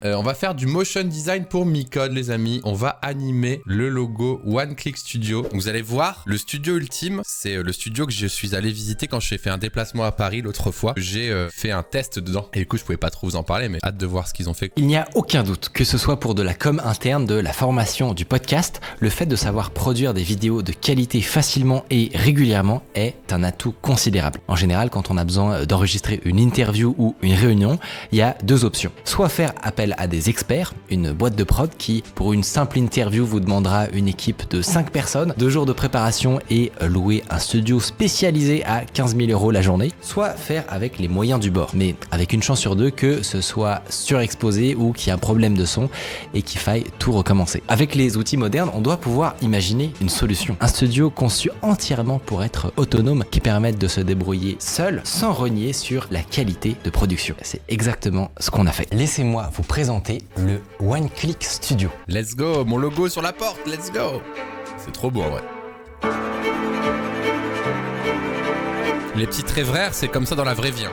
On va faire du motion design pour Micode, les amis. On va animer le logo One Click Studio. Donc, vous allez voir, le studio ultime, c'est le studio que je suis allé visiter quand j'ai fait un déplacement à Paris l'autre fois. J'ai fait un test dedans. Et du coup, je pouvais pas trop vous en parler, mais hâte de voir ce qu'ils ont fait. Il n'y a aucun doute, que ce soit pour de la com interne, de la formation, du podcast, le fait de savoir produire des vidéos de qualité facilement et régulièrement est un atout considérable. En général, quand on a besoin d'enregistrer une interview ou une réunion, il y a deux options. Soit faire appel à des experts, une boîte de prod qui, pour une simple interview, vous demandera une équipe de 5 personnes, 2 jours de préparation et louer un studio spécialisé à 15 000 € la journée. Soit faire avec les moyens du bord, mais avec une chance sur deux que ce soit surexposé ou qu'il y ait un problème de son et qu'il faille tout recommencer. Avec les outils modernes, on doit pouvoir imaginer une solution. Un studio conçu entièrement pour être autonome, qui permette de se débrouiller seul sans renier sur la qualité de production. C'est exactement ce qu'on a fait. Laissez-moi vous présenter le One Click Studio. Let's go, mon logo sur la porte, let's go. C'est trop beau en vrai. Les petits traits verts, c'est comme ça dans la vraie vie.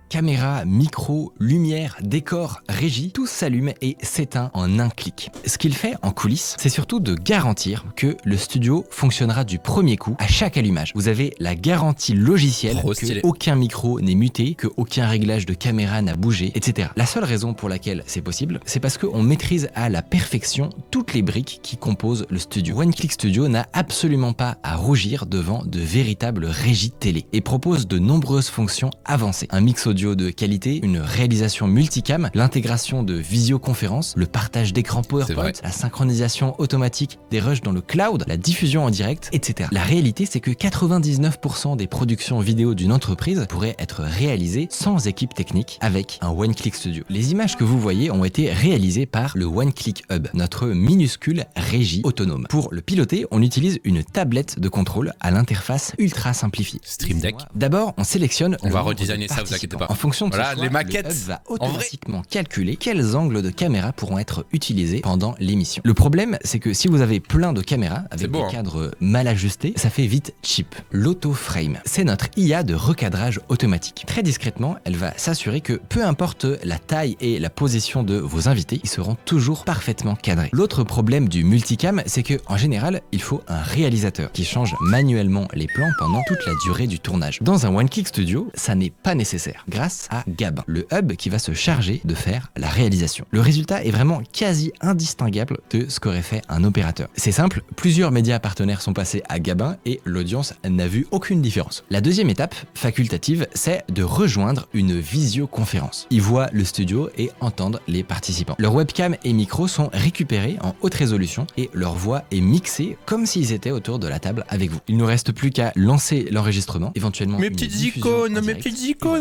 Caméra, micro, lumière, décor, régie, tout s'allume et s'éteint en un clic. Ce qu'il fait en coulisses, c'est surtout de garantir que le studio fonctionnera du premier coup à chaque allumage. Vous avez la garantie logicielle que aucun micro n'est muté, que aucun réglage de caméra n'a bougé, etc. La seule raison pour laquelle c'est possible, c'est parce qu'on maîtrise à la perfection toutes les briques qui composent le studio. One Click Studio n'a absolument pas à rougir devant de véritables régies télé et propose de nombreuses fonctions avancées. Un mix audio de qualité, une réalisation multicam, l'intégration de visioconférences, le partage d'écran PowerPoint, la synchronisation automatique des rushs dans le cloud, la diffusion en direct, etc. La réalité, c'est que 99% des productions vidéo d'une entreprise pourraient être réalisées sans équipe technique avec un One Click Studio. Les images que vous voyez ont été réalisées par le One Click Hub, notre minuscule régie autonome. Pour le piloter, on utilise une tablette de contrôle à l'interface ultra simplifiée. Stream Deck. D'abord, on sélectionne. On va redesigner ça, vous inquiétez pas. En fonction de voilà, ce choix, les maquettes. le hub va automatiquement calculer quels angles de caméra pourront être utilisés pendant l'émission. Le problème, c'est que si vous avez plein de caméras avec des cadres mal ajustés, ça fait vite cheap. L'autoframe, c'est notre IA de recadrage automatique. Très discrètement, elle va s'assurer que peu importe la taille et la position de vos invités, ils seront toujours parfaitement cadrés. L'autre problème du multicam, c'est que en général, il faut un réalisateur qui change manuellement les plans pendant toute la durée du tournage. Dans un One Click Studio, ça n'est pas nécessaire, grâce à Gabin, le hub qui va se charger de faire la réalisation. Le résultat est vraiment quasi indistinguable de ce qu'aurait fait un opérateur. C'est simple, plusieurs médias partenaires sont passés à Gabin et l'audience n'a vu aucune différence. La deuxième étape, facultative, c'est de rejoindre une visioconférence. Ils voient le studio et entendent les participants. Leurs webcams et micros sont récupérés en haute résolution et leur voix est mixée comme s'ils étaient autour de la table avec vous. Il ne reste plus qu'à lancer l'enregistrement, éventuellement mes petites icônes,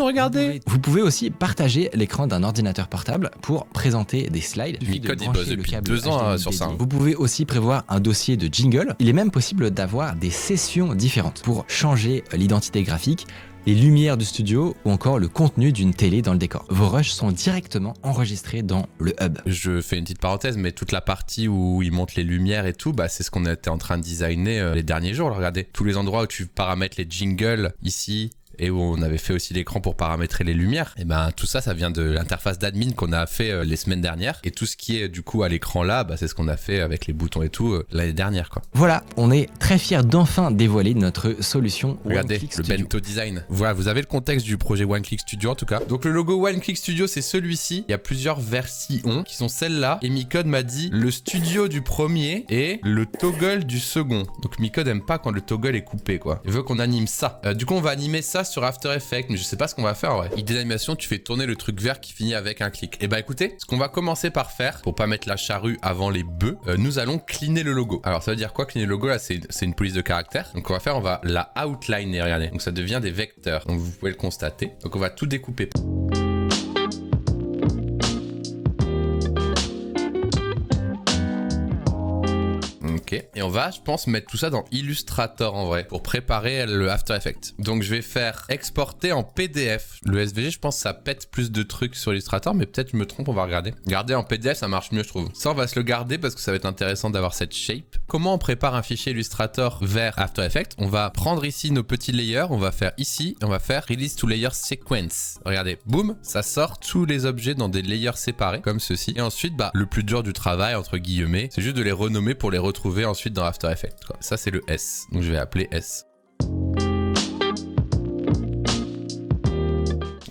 regardez. Vous pouvez aussi partager l'écran d'un ordinateur portable pour présenter des slides. Micode, il bosse depuis 2 ans sur ça. Vous pouvez aussi prévoir un dossier de jingle. Il est même possible d'avoir des sessions différentes pour changer l'identité graphique, les lumières du studio ou encore le contenu d'une télé dans le décor. Vos rushs sont directement enregistrés dans le hub. Je fais une petite parenthèse, mais toute la partie où ils montent les lumières et tout, bah c'est ce qu'on était en train de designer les derniers jours. Là, regardez, tous les endroits où tu paramètres les jingles ici et où on avait fait aussi l'écran pour paramétrer les lumières, et ben tout ça, ça vient de l'interface d'admin qu'on a fait les semaines dernières. Et tout ce qui est du coup à l'écran là, bah, c'est ce qu'on a fait avec les boutons et tout l'année dernière, quoi. Voilà, on est très fiers d'enfin dévoiler notre solution. Regardez, le bento design. Voilà, vous avez le contexte du projet One Click Studio en tout cas. Donc le logo One Click Studio, c'est celui-ci. Il y a plusieurs versions qui sont celles-là. Et Micode m'a dit le studio du premier et le toggle du second. Donc Micode aime pas quand le toggle est coupé, quoi. Il veut qu'on anime ça. Du coup, on va animer ça sur After Effects, mais je sais pas ce qu'on va faire, ouais. Idée d'animation, tu fais tourner le truc vert qui finit avec un clic. Et bah écoutez, ce qu'on va commencer par faire, pour pas mettre la charrue avant les bœufs, nous allons cleaner le logo. Alors ça veut dire quoi, cleaner le logo? Là, c'est une police de caractère. Donc on va la outliner, regardez. Donc ça devient des vecteurs. Donc vous pouvez le constater. Donc on va tout découper. Ok, Ok. Et on va, je pense, mettre tout ça dans Illustrator en vrai pour préparer le After Effects. Donc je vais faire exporter en PDF. Le SVG, je pense, ça pète plus de trucs sur Illustrator, mais peut-être je me trompe, on va regarder. Garder en PDF, ça marche mieux, je trouve. Ça, on va se le garder parce que ça va être intéressant d'avoir cette shape. Comment on prépare un fichier Illustrator vers After Effects? On va prendre ici nos petits layers, on va faire ici, on va faire Release to Layer Sequence. Regardez, boum, ça sort tous les objets dans des layers séparés, comme ceci. Et ensuite, le plus dur du travail, entre guillemets, c'est juste de les renommer pour les retrouver ensuite dans After Effects, quoi. Ça, c'est le S. Donc, je vais appeler S.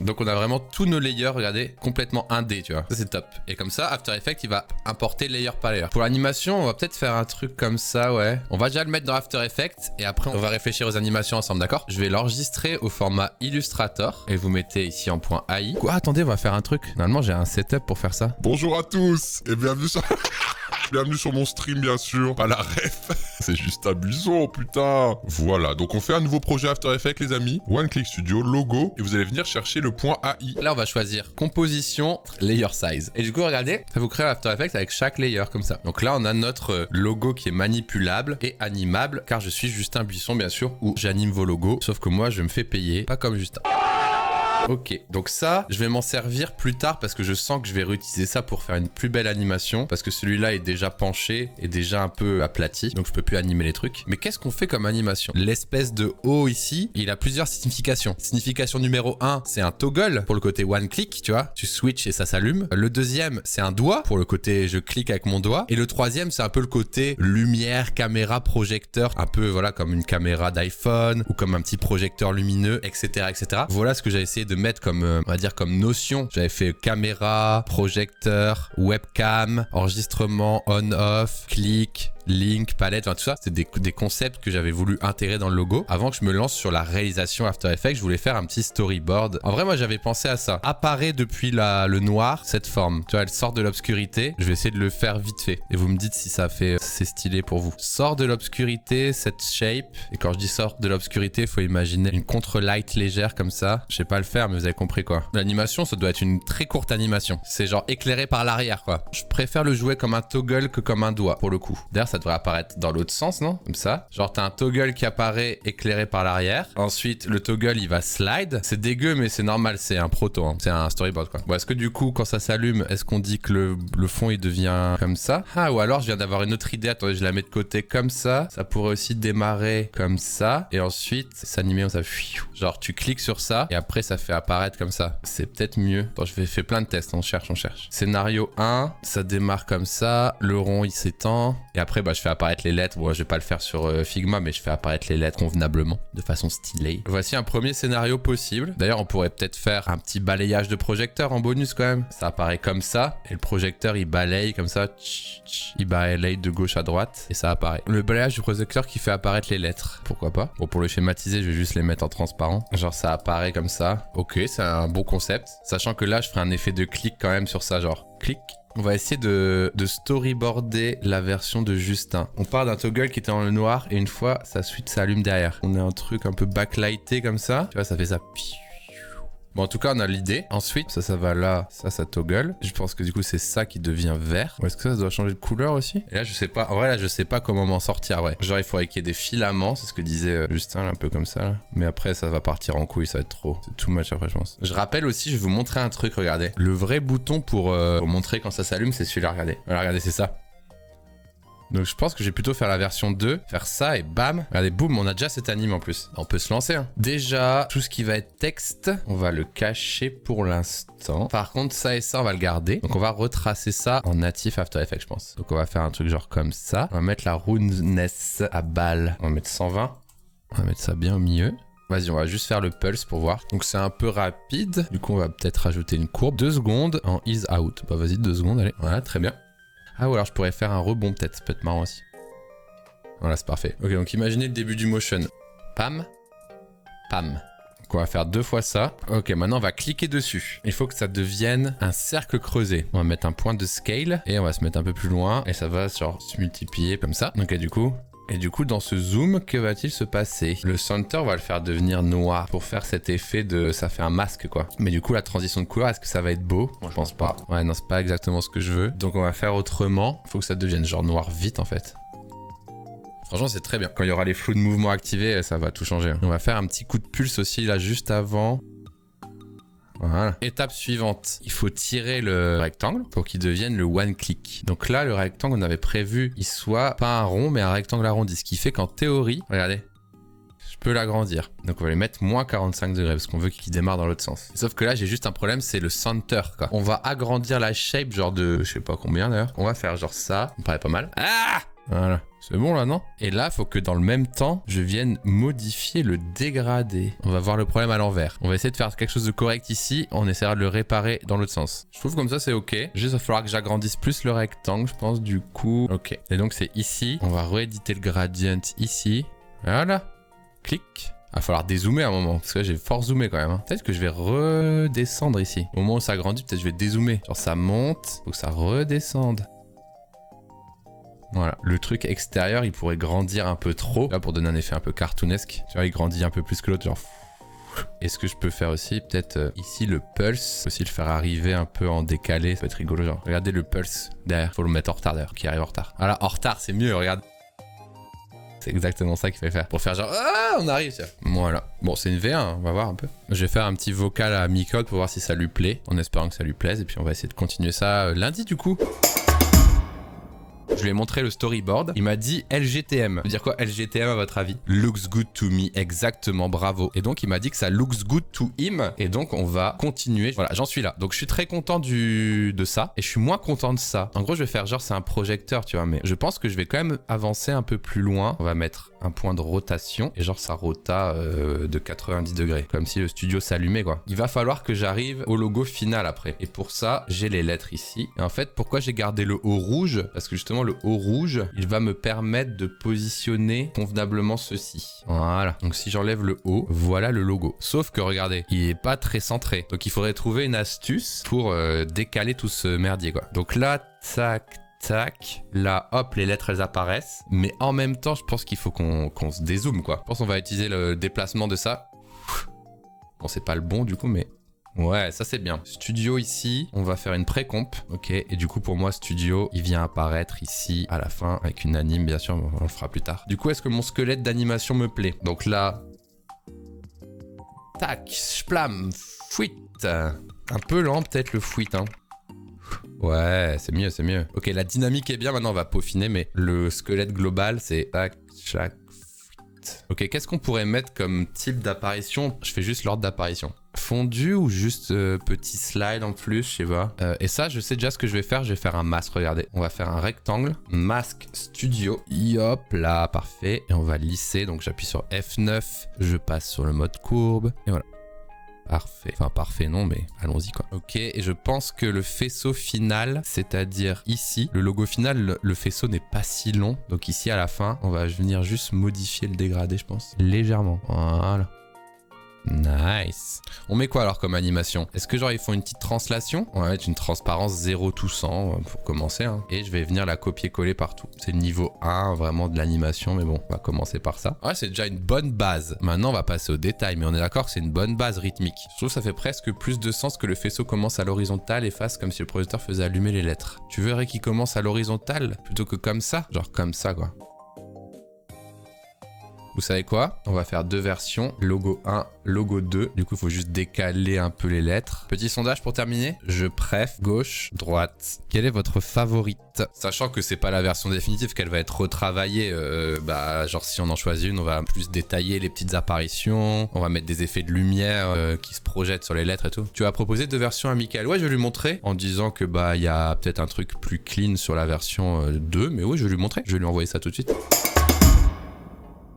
Donc on a vraiment tous nos layers, regardez, complètement indés, tu vois. Ça c'est top. Et comme ça, After Effects, il va importer layer par layer. Pour l'animation, on va peut-être faire un truc comme ça, ouais. On va déjà le mettre dans After Effects et après on va réfléchir aux animations ensemble, d'accord? Je vais l'enregistrer au format Illustrator et vous mettez ici en .ai. Quoi, attendez, on va faire un truc. Normalement, j'ai un setup pour faire ça. Bonjour à tous et bienvenue sur... Bienvenue sur mon stream, bien sûr. Pas la ref. C'est juste amusant, putain. Voilà, donc on fait un nouveau projet After Effects, les amis. One Click Studio, logo. Et vous allez venir chercher le .ai. Là, on va choisir composition, layer size. Et du coup, regardez, ça vous crée After Effects avec chaque layer, comme ça. Donc là, on a notre logo qui est manipulable et animable, car je suis Justin Buisson, bien sûr, où j'anime vos logos. Sauf que moi, je me fais payer, pas comme Justin. Ok, donc ça, je vais m'en servir plus tard parce que je sens que je vais réutiliser ça pour faire une plus belle animation parce que celui-là est déjà penché et déjà un peu aplati, donc je peux plus animer les trucs. Mais qu'est-ce qu'on fait comme animation? L'espèce de O ici, il a plusieurs significations. Signification numéro 1, c'est un toggle pour le côté one click, tu vois, tu switches et ça s'allume. Le deuxième, c'est un doigt pour le côté je clique avec mon doigt. Et le troisième, c'est un peu le côté lumière, caméra, projecteur, un peu voilà comme une caméra d'iPhone ou comme un petit projecteur lumineux, etc., etc. Voilà ce que j'ai essayé de mettre comme, on va dire comme notion. J'avais fait caméra, projecteur, webcam, enregistrement on-off, clic, link, palette, enfin tout ça, c'est des concepts que j'avais voulu intégrer dans le logo. Avant que je me lance sur la réalisation After Effects, je voulais faire un petit storyboard. En vrai, moi, j'avais pensé à ça. Apparaît depuis le noir, cette forme. Tu vois, elle sort de l'obscurité. Je vais essayer de le faire vite fait. Et vous me dites si ça fait, c'est stylé pour vous. Sort de l'obscurité, cette shape. Et quand je dis sort de l'obscurité, il faut imaginer une contre-light légère comme ça. Je sais pas le faire, mais vous avez compris quoi. L'animation, ça doit être une très courte animation. C'est genre éclairé par l'arrière, quoi. Je préfère le jouer comme un toggle que comme un doigt, pour le coup. D'ailleurs, ça devrait apparaître dans l'autre sens, non? Comme ça. Genre, t'as un toggle qui apparaît éclairé par l'arrière. Ensuite, le toggle, il va slide. C'est dégueu, mais c'est normal. C'est un proto, hein. C'est un storyboard, quoi. Bon, est-ce que du coup, quand ça s'allume, est-ce qu'on dit que le fond, il devient comme ça? Ah, ou alors, je viens d'avoir une autre idée. Attendez, je la mets de côté comme ça. Ça pourrait aussi démarrer comme ça. Et ensuite, s'animer comme ça. Genre, tu cliques sur ça. Et après, ça fait apparaître comme ça. C'est peut-être mieux. Attends, je vais faire plein de tests. On cherche, on cherche. Scénario 1. Ça démarre comme ça. Le rond, il s'étend. Et après, bah, je fais apparaître les lettres. Bon, je vais pas le faire sur Figma, mais je fais apparaître les lettres convenablement, de façon stylée. Voici un premier scénario possible. D'ailleurs, on pourrait peut-être faire un petit balayage de projecteur en bonus quand même. Ça apparaît comme ça, et le projecteur, il balaye comme ça. Il balaye de gauche à droite, et ça apparaît. Le balayage du projecteur qui fait apparaître les lettres. Pourquoi pas? Bon, pour le schématiser, je vais juste les mettre en transparent. Genre, ça apparaît comme ça. Ok, c'est un bon concept. Sachant que là, je ferai un effet de clic quand même sur ça, genre clic. On va essayer de storyboarder la version de Justin. On part d'un toggle qui était dans le noir et une fois, ça s'allume derrière. On a un truc un peu backlighté comme ça. Tu vois, ça fait ça. Bon, en tout cas, on a l'idée. Ensuite, ça va là, ça toggle. Je pense que du coup, c'est ça qui devient vert. Ou est-ce que ça doit changer de couleur aussi? Et là, je sais pas. En vrai, là, je sais pas comment m'en sortir, ouais. Genre, il faudrait qu'il y ait des filaments. C'est ce que disait Justin, là, un peu comme ça, là. Mais après, ça va partir en couille, ça va être trop. C'est too much après, je pense. Je rappelle aussi, je vais vous montrer un truc, regardez. Le vrai bouton pour montrer quand ça s'allume, c'est celui-là, regardez. Voilà, regardez, c'est ça. Donc je pense que je vais plutôt faire la version 2, faire ça et bam, regardez, boum, on a déjà cette anime en plus. On peut se lancer, hein. Déjà, tout ce qui va être texte, on va le cacher pour l'instant. Par contre, ça et ça, on va le garder. Donc on va retracer ça en natif After Effects, je pense. Donc on va faire un truc genre comme ça. On va mettre la roundness à balle. On va mettre 120. On va mettre ça bien au milieu. Vas-y, on va juste faire le pulse pour voir. Donc c'est un peu rapide. Du coup, on va peut-être rajouter une courbe. 2 secondes en ease out. Bah vas-y, 2 secondes, allez. Voilà, très bien. Ah, ou alors je pourrais faire un rebond peut-être, ça peut être marrant aussi. Voilà, c'est parfait. Ok, donc imaginez le début du motion. Pam, pam. Donc on va faire 2 fois ça. Ok, maintenant on va cliquer dessus. Il faut que ça devienne un cercle creusé. On va mettre un point de scale et on va se mettre un peu plus loin et ça va genre se multiplier comme ça. Ok, du coup... Et du coup, dans ce zoom, que va-t-il se passer? Le center va le faire devenir noir pour faire cet effet de... Ça fait un masque, quoi. Mais du coup, la transition de couleur, est-ce que ça va être beau? Moi, je pense pas. Ouais, non, c'est pas exactement ce que je veux. Donc, on va faire autrement. Faut que ça devienne genre noir vite, en fait. Franchement, c'est très bien. Quand il y aura les flous de mouvement activés, ça va tout changer. On va faire un petit coup de pulse aussi là juste avant. Voilà. Étape suivante, il faut tirer le rectangle pour qu'il devienne le one click. Donc là, le rectangle, on avait prévu qu'il soit pas un rond, mais un rectangle arrondi. Ce qui fait qu'en théorie, regardez, je peux l'agrandir. Donc on va lui mettre moins 45 degrés parce qu'on veut qu'il démarre dans l'autre sens. Sauf que là, j'ai juste un problème, c'est le center, quoi. On va agrandir la shape, genre de, je sais pas combien d'ailleurs. On va faire genre ça, ça me paraît pas mal. Ah! Voilà. C'est bon là, non? Et là, faut que dans le même temps, je vienne modifier le dégradé. On va voir le problème à l'envers. On va essayer de faire quelque chose de correct ici. On essaiera de le réparer dans l'autre sens. Je trouve comme ça, c'est ok. Juste, il va falloir que j'agrandisse plus le rectangle, je pense, du coup. Ok. Et donc, c'est ici. On va rééditer le gradient ici. Voilà. Clic. Il va falloir dézoomer à un moment, parce que là j'ai fort zoomé quand même. Hein. Peut-être que je vais redescendre ici. Au moment où ça grandit, peut-être que je vais dézoomer. Genre ça monte, faut que ça redescende. Voilà, le truc extérieur, il pourrait grandir un peu trop. Là, pour donner un effet un peu cartoonesque. Tu vois, il grandit un peu plus que l'autre, genre... Et ce que je peux faire aussi, peut-être ici, le pulse. Aussi le faire arriver un peu en décalé. Ça peut être rigolo, genre. Regardez le pulse derrière. Faut le mettre en retard d'ailleurs, qui arrive en retard. Voilà, en retard, c'est mieux, regarde. C'est exactement ça qu'il fallait faire. Pour faire genre, ah, on arrive, tiens. Voilà. Bon, c'est une V1, on va voir un peu. Je vais faire un petit vocal à Micode pour voir si ça lui plaît. En espérant que ça lui plaise. Et puis on va essayer de continuer ça lundi, du coup. Je lui ai montré le storyboard. Il m'a dit LGTM. Ça veut dire quoi LGTM à votre avis? Looks good to me. Exactement, bravo. Et donc il m'a dit que ça looks good to him. Et donc on va continuer. Voilà, j'en suis là. Donc je suis très content de ça. Et je suis moins content de ça. En gros, je vais faire genre c'est un projecteur, tu vois. Mais je pense que je vais quand même avancer un peu plus loin. On va mettre un point de rotation. Et genre ça rota de 90 degrés. Comme si le studio s'allumait, quoi. Il va falloir que j'arrive au logo final après. Et pour ça, j'ai les lettres ici. Et en fait, pourquoi j'ai gardé le haut rouge? Parce que justement, le haut rouge, il va me permettre de positionner convenablement ceci. Voilà. Donc si j'enlève le haut, voilà le logo. Sauf que regardez, il est pas très centré. Donc il faudrait trouver une astuce pour décaler tout ce merdier, quoi. Donc là, tac, tac. Là, hop, les lettres, elles apparaissent. Mais en même temps, je pense qu'il faut qu'on se dézoome, quoi. Je pense qu'on va utiliser le déplacement de ça. Bon, c'est pas le bon, du coup, mais... Ouais, ça c'est bien. Studio ici, on va faire une pré-comp. Ok, et du coup pour moi, Studio, il vient apparaître ici à la fin avec une anime, bien sûr, on le fera plus tard. Du coup, est-ce que mon squelette d'animation me plaît? Donc là... Tac, splam, fuite. Un peu lent peut-être le fuite, hein. Ouais, c'est mieux, c'est mieux. Ok, la dynamique est bien, maintenant on va peaufiner, mais le squelette global, c'est tac, chac, fuite. Ok, qu'est-ce qu'on pourrait mettre comme type d'apparition? Je fais juste l'ordre d'apparition. Fondu ou juste petit slide en plus, je sais pas. Et ça, je sais déjà ce que je vais faire. Je vais faire un masque, regardez. On va faire un rectangle, masque studio. Hop là, parfait. Et on va lisser. Donc j'appuie sur F9. Je passe sur le mode courbe. Et voilà. Parfait. Enfin, parfait non, mais allons-y quoi. Ok, et je pense que le faisceau final, c'est-à-dire ici, le logo final, le faisceau n'est pas si long. Donc ici, à la fin, on va venir juste modifier le dégradé, je pense. Légèrement. Voilà. Nice. On met quoi alors comme animation? Est-ce que genre ils font une petite translation? On va mettre une transparence 0 tout 100 pour commencer, hein. Et je vais venir la copier-coller partout. C'est le niveau 1 vraiment de l'animation, mais bon, on va commencer par ça. Ouais, c'est déjà une bonne base. Maintenant on va passer au détail, mais on est d'accord que c'est une bonne base rythmique. Je trouve que ça fait presque plus de sens que le faisceau commence à l'horizontale et fasse comme si le projecteur faisait allumer les lettres. Tu verrais qu'il commence à l'horizontale plutôt que comme ça? Genre comme ça quoi. Vous savez quoi? On va faire deux versions, logo 1, logo 2. Du coup, il faut juste décaler un peu les lettres. Petit sondage pour terminer. Je préfère gauche, droite. Quelle est votre favorite? Sachant que c'est pas la version définitive, qu'elle va être retravaillée. Genre si on en choisit une, on va plus détailler les petites apparitions. On va mettre des effets de lumière qui se projettent sur les lettres et tout. Tu vas proposer deux versions à Michael. Ouais, je vais lui montrer en disant que il y a peut-être un truc plus clean sur la version 2. Mais oui, je vais lui montrer. Je vais lui envoyer ça tout de suite.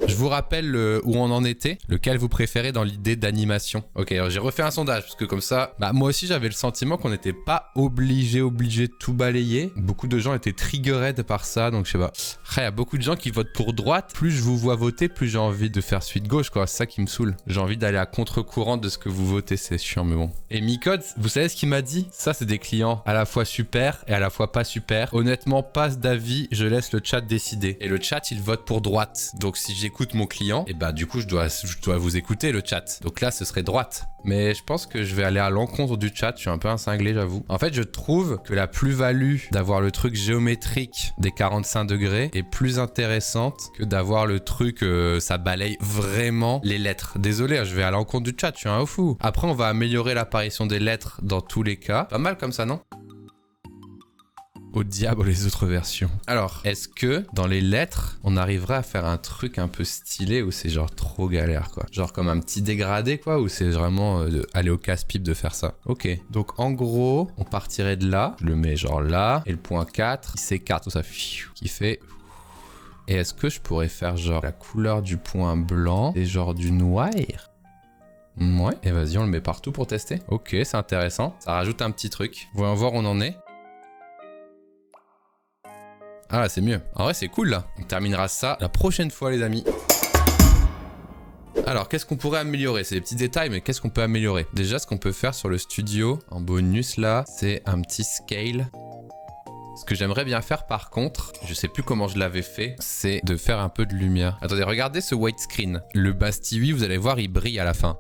Je vous rappelle où on en était, lequel vous préférez dans l'idée d'animation. Ok, alors j'ai refait un sondage, parce que comme ça, moi aussi j'avais le sentiment qu'on n'était pas obligé de tout balayer. Beaucoup de gens étaient triggered par ça, donc je sais pas. Après, il y a beaucoup de gens qui votent pour droite. Plus je vous vois voter, plus j'ai envie de faire suite gauche, quoi. C'est ça qui me saoule. J'ai envie d'aller à contre-courant de ce que vous votez, c'est chiant, mais bon. Et Micode, vous savez ce qu'il m'a dit? Ça, c'est des clients à la fois super et à la fois pas super. Honnêtement, passe d'avis, je laisse le chat décider. Et le chat, il vote pour droite. Donc si j'écoute j'écoute mon client, et bah du coup je dois vous écouter le chat. Donc là ce serait droite. Mais je pense que je vais aller à l'encontre du chat, je suis un peu un cinglé j'avoue. En fait je trouve que la plus-value d'avoir le truc géométrique des 45 degrés est plus intéressante que d'avoir le truc ça balaye vraiment les lettres. Désolé, je vais à l'encontre du chat, je suis un fou. Après on va améliorer l'apparition des lettres dans tous les cas. Pas mal comme ça, non? Au diable les autres versions. Alors, est-ce que dans les lettres, on arriverait à faire un truc un peu stylé ou c'est genre trop galère quoi? Genre comme un petit dégradé quoi, ou c'est vraiment aller au casse-pipe de faire ça? Ok, donc en gros, on partirait de là, je le mets genre là, et le point 4, il s'écarte, tout ça, qui fait... Et est-ce que je pourrais faire genre la couleur du point blanc et genre du noir? Ouais, et vas-y, on le met partout pour tester. Ok, c'est intéressant, ça rajoute un petit truc. Voyons voir où on en est. Ah là c'est mieux. En vrai c'est cool là. On terminera ça la prochaine fois les amis. Alors qu'est-ce qu'on pourrait améliorer? C'est des petits détails mais qu'est-ce qu'on peut améliorer? Déjà ce qu'on peut faire sur le studio en bonus là, c'est un petit scale. Ce que j'aimerais bien faire par contre, je sais plus comment je l'avais fait, c'est de faire un peu de lumière. Attendez, regardez ce white screen. Le Bastille, vous allez voir, il brille à la fin.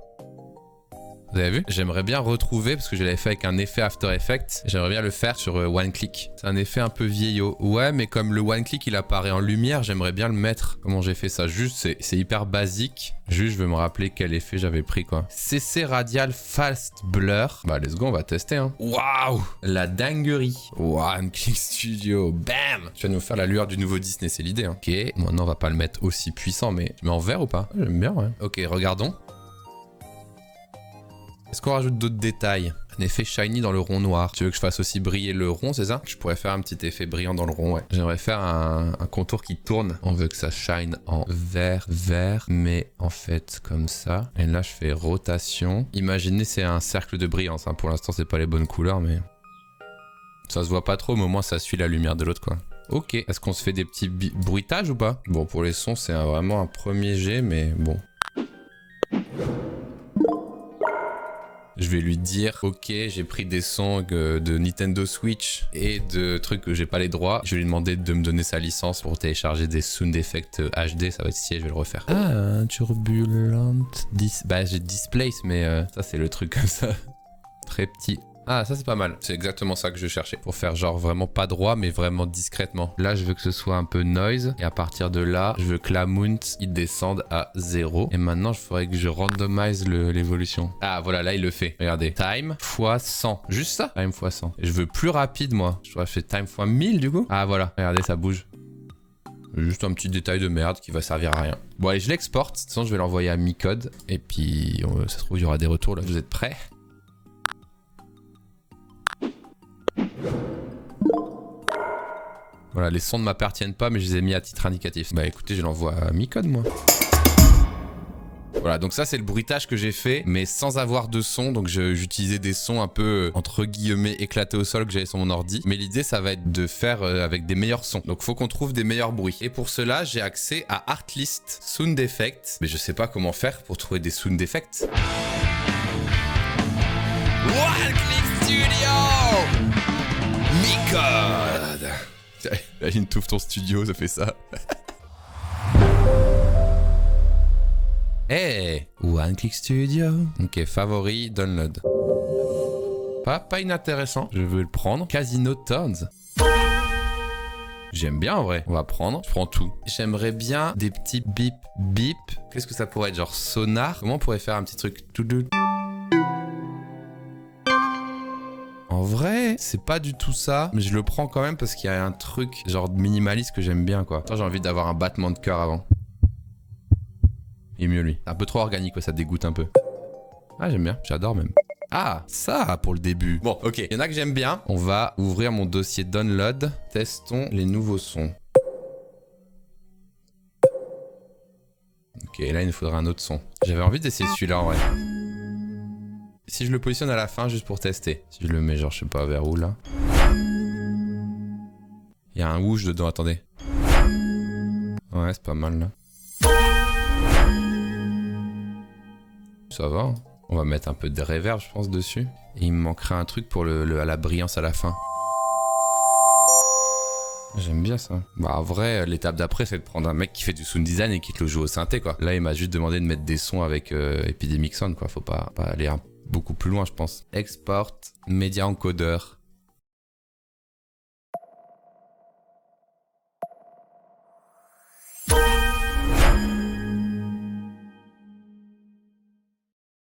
Vous avez vu? J'aimerais bien retrouver, parce que je l'avais fait avec un effet After Effects, j'aimerais bien le faire sur One Click. C'est un effet un peu vieillot. Ouais, mais comme le One Click il apparaît en lumière, j'aimerais bien le mettre. Comment j'ai fait ça? Juste, c'est hyper basique. Juste, je veux me rappeler quel effet j'avais pris quoi. CC Radial Fast Blur. Bah, let's go, on va tester hein. Waouh! La dinguerie. One Click Studio. Bam! Tu vas nous faire la lueur du nouveau Disney, c'est l'idée. Hein. Ok, maintenant on va pas le mettre aussi puissant, mais tu mets en vert ou pas? J'aime bien, ouais. Ok, regardons. Est-ce qu'on rajoute d'autres détails? Un effet shiny dans le rond noir. Tu veux que je fasse aussi briller le rond, c'est ça? Je pourrais faire un petit effet brillant dans le rond, ouais. J'aimerais faire un contour qui tourne. On veut que ça shine en vert, mais en fait comme ça. Et là, je fais rotation. Imaginez, c'est un cercle de brillance. Hein. Pour l'instant, c'est pas les bonnes couleurs, mais... Ça se voit pas trop, mais au moins, ça suit la lumière de l'autre, quoi. Ok. Est-ce qu'on se fait des petits bruitages ou pas? Bon, pour les sons, c'est vraiment un premier jet, mais bon... Je vais lui dire, ok, j'ai pris des sons de Nintendo Switch et de trucs que j'ai pas les droits. Je vais lui demander de me donner sa licence pour télécharger des sound effects HD. Ça va être stylé, je vais le refaire. Ah, turbulent. Bah, j'ai displace, mais ça, c'est le truc comme ça. Très petit. Ah, ça c'est pas mal. C'est exactement ça que je cherchais. Pour faire genre vraiment pas droit, mais vraiment discrètement. Là, je veux que ce soit un peu noise. Et à partir de là, je veux que la mount, il descende à 0. Et maintenant, je ferais que je randomise l'évolution. Ah, voilà, là, il le fait. Regardez. Time x 100. Juste ça. Time x 100. Et je veux plus rapide, moi. Je dois faire time x 1000, du coup. Ah, voilà. Regardez, ça bouge. Juste un petit détail de merde qui va servir à rien. Bon, allez, je l'exporte. De toute façon, je vais l'envoyer à Micode. Et puis, ça se trouve, il y aura des retours, là. Vous êtes prêts? Voilà, les sons ne m'appartiennent pas, mais je les ai mis à titre indicatif. Bah écoutez, je l'envoie à Micode, moi. Voilà, donc ça c'est le bruitage que j'ai fait, mais sans avoir de son. Donc j'utilisais des sons un peu, entre guillemets, éclatés au sol que j'avais sur mon ordi. Mais l'idée, ça va être de faire avec des meilleurs sons. Donc faut qu'on trouve des meilleurs bruits. Et pour cela, j'ai accès à Artlist Sound Effects. Mais je sais pas comment faire pour trouver des sound effects. One Click Studio! Micode! Imagine, t'ouvres ton studio, ça fait ça. Hey, One Click Studio. Ok, favori, download. Pas inintéressant, je veux le prendre. Casino Tones. J'aime bien en vrai. On va prendre, je prends tout. J'aimerais bien des petits bip bip. Qu'est-ce que ça pourrait être, genre sonar? Comment on pourrait faire un petit truc tout doux? En vrai, c'est pas du tout ça, mais je le prends quand même parce qu'il y a un truc genre minimaliste que j'aime bien quoi. Attends, j'ai envie d'avoir un battement de cœur avant. Il est mieux lui. Un peu trop organique, quoi, ça dégoûte un peu. Ah, j'aime bien, j'adore même. Ah, ça pour le début. Bon, ok, il y en a que j'aime bien. On va ouvrir mon dossier download. Testons les nouveaux sons. Ok, là il nous faudra un autre son. J'avais envie d'essayer celui-là en vrai. Si je le positionne à la fin juste pour tester. Si je le mets genre je sais pas vers où là. Il y a un whoosh dedans, attendez. Ouais, c'est pas mal là. Ça va, hein. On va mettre un peu de reverb je pense dessus. Et il me manquerait un truc pour la brillance à la fin. J'aime bien ça. Bah en vrai, l'étape d'après, c'est de prendre un mec qui fait du sound design et qui te le joue au synthé, quoi. Là, il m'a juste demandé de mettre des sons avec Epidemic Sound, quoi. Faut pas aller beaucoup plus loin, je pense. Export, Media Encoder.